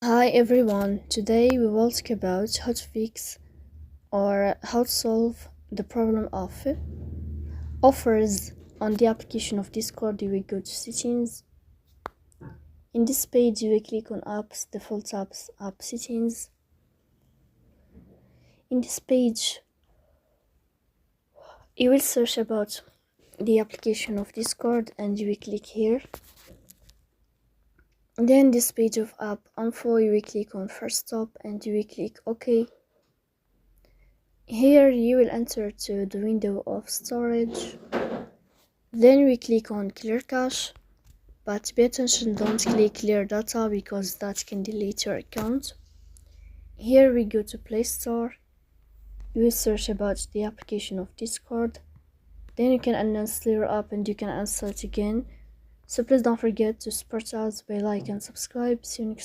Hi everyone, today we will talk about how to fix or how to solve the problem of offers on the application of Discord. You will go to settings. In this page you will click on apps, default apps, app settings. In this page you will search about the application of Discord and you will click here. Then this page of app info, you will click on first stop and you will click OK. Here you will enter to the window of storage. Then we click on clear cache, but pay attention, don't click clear data because that can delete your account. Here we go to Play Store. You will search about the application of Discord. Then you can uninstall your app and you can install it again. So please don't forget to support us by like and subscribe. See you next time.